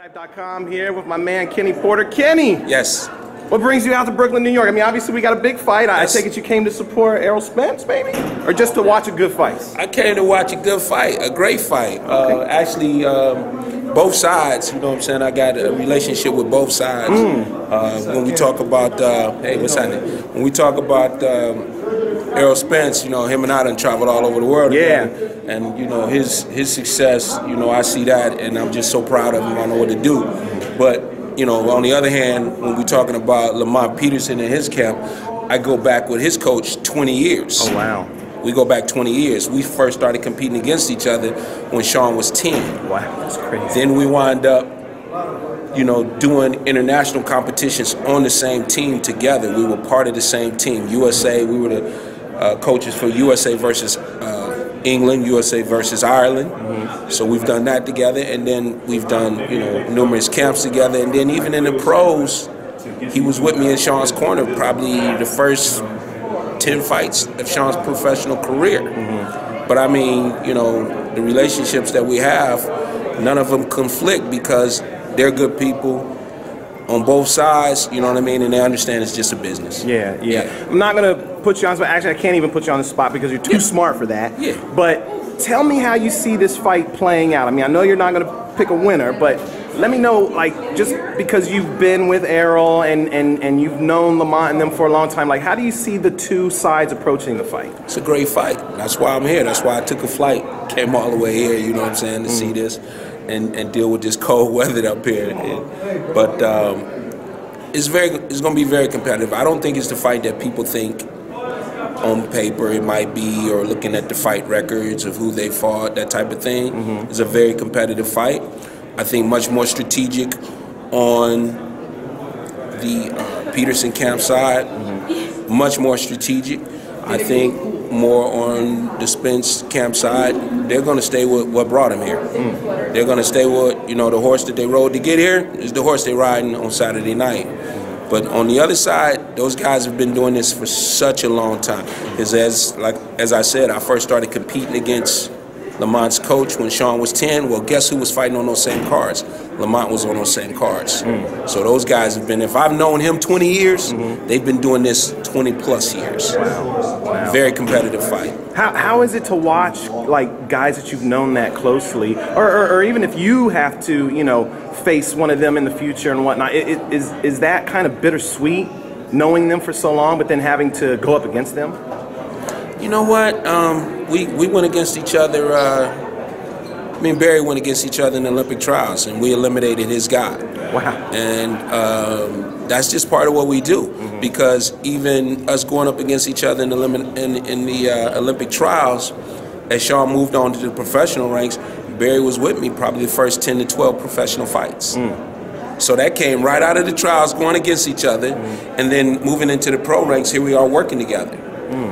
FightHype.com here with my man Kenny Porter. Kenny! Yes. What brings you out to Brooklyn, New York? I mean, obviously we got a big fight. Yes. I take it you came to support Errol Spence, maybe? Or just to watch a good fight? I came to watch a good fight, a great fight. Okay. Actually, both sides, you know what I'm saying? I got a relationship with both sides. When we talk about, hey, what's happening? When we talk about Errol Spence, you know, him and I done traveled all over the world. Yeah. And, you know, his success, you know, I see that, and I'm just so proud of him. I don't know what to do. But, you know, on the other hand, when we're talking about Lamont Peterson and his camp, I go back with his coach 20 years. Oh, wow. We go back 20 years. We first started competing against each other when Sean was 10. Wow, that's crazy. Then we wind up, you know, doing international competitions on the same team together. We were part of the same team. USA, we were the coaches for USA versus England, USA versus Ireland. So we've done that together, and then we've done, you know, numerous camps together. And then even in the pros, he was with me in Sean's corner probably the first 10 fights of Sean's professional career. But I mean, you know, the relationships that we have, none of them conflict because they're good people on both sides, you know what I mean, and they understand it's just a business. Yeah. I'm not going to put you on the spot. Actually, I can't even put you on the spot because you're too smart for that. Yeah. But tell me how you see this fight playing out. I mean, I know you're not going to pick a winner, but let me know, like, just because you've been with Errol and you've known Lamont and them for a long time, like, how do you see the two sides approaching the fight? It's a great fight. That's why I'm here. That's why I took a flight, came all the way here, you know what I'm saying, to see this and deal with this cold weather up here. But it's going to be very competitive. I don't think it's the fight that people think on paper it might be, or looking at the fight records of who they fought, that type of thing. It's a very competitive fight. I think much more strategic on the Peterson camp side, much more strategic. I think more on the Spence camp side, they're going to stay with what brought him here. They're going to stay with, you know, the horse that they rode to get here is the horse they're riding on Saturday night. But on the other side, those guys have been doing this for such a long time. Because as I said, I first started competing against Lamont's coach when Sean was 10. Well, guess who was fighting on those same cards? Lamont was on those same cards. So those guys have been, if I've known him 20 years, they've been doing this 20 plus years. Wow. Very competitive fight. How is it to watch, like, guys that you've known that closely, or even if you have to, you know, face one of them in the future and whatnot, is that kind of bittersweet, knowing them for so long, but then having to go up against them? You know what? We went against each other. Me and Barry went against each other in the Olympic trials, and we eliminated his guy. Wow. And that's just part of what we do, because even us going up against each other in the Olympic trials, as Sean moved on to the professional ranks, Barry was with me probably the first 10 to 12 professional fights. So that came right out of the trials, going against each other, and then moving into the pro ranks. Here we are working together.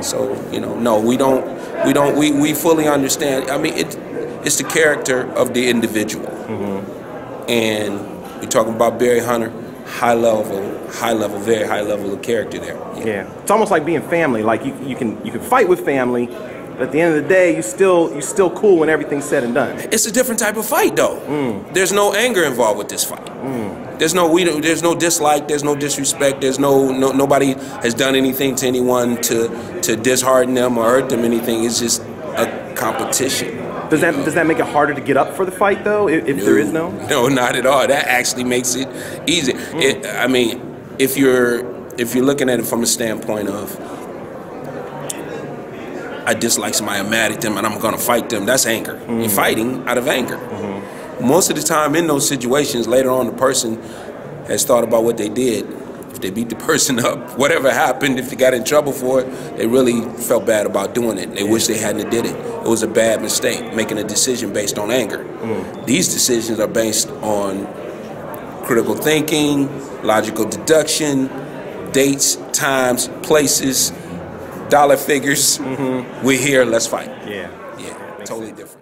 So, you know, no, we fully understand. I mean, it's the character of the individual. And we're talking about Barry Hunter, high level, very high level of character there. Yeah. It's almost like being family. Like you can fight with family, but at the end of the day, you're still cool when everything's said and done. It's a different type of fight, though. There's no anger involved with this fight. There's no dislike. There's no disrespect. There's nobody has done anything to anyone to dishearten them or hurt them. Anything. It's just a competition. Does that make it harder to get up for the fight, though? If there is no? No, not at all. That actually makes it easy. I mean, if you're looking at it from a standpoint of, I dislike somebody, I'm mad at them, and I'm going to fight them, that's anger. You're fighting out of anger. Most of the time in those situations, later on the person has thought about what they did. If they beat the person up, whatever happened, if they got in trouble for it, they really felt bad about doing it. They wish they hadn't did it. It was a bad mistake, making a decision based on anger. These decisions are based on critical thinking, logical deduction, dates, times, places, dollar figures. We're here, let's fight. Yeah, totally different.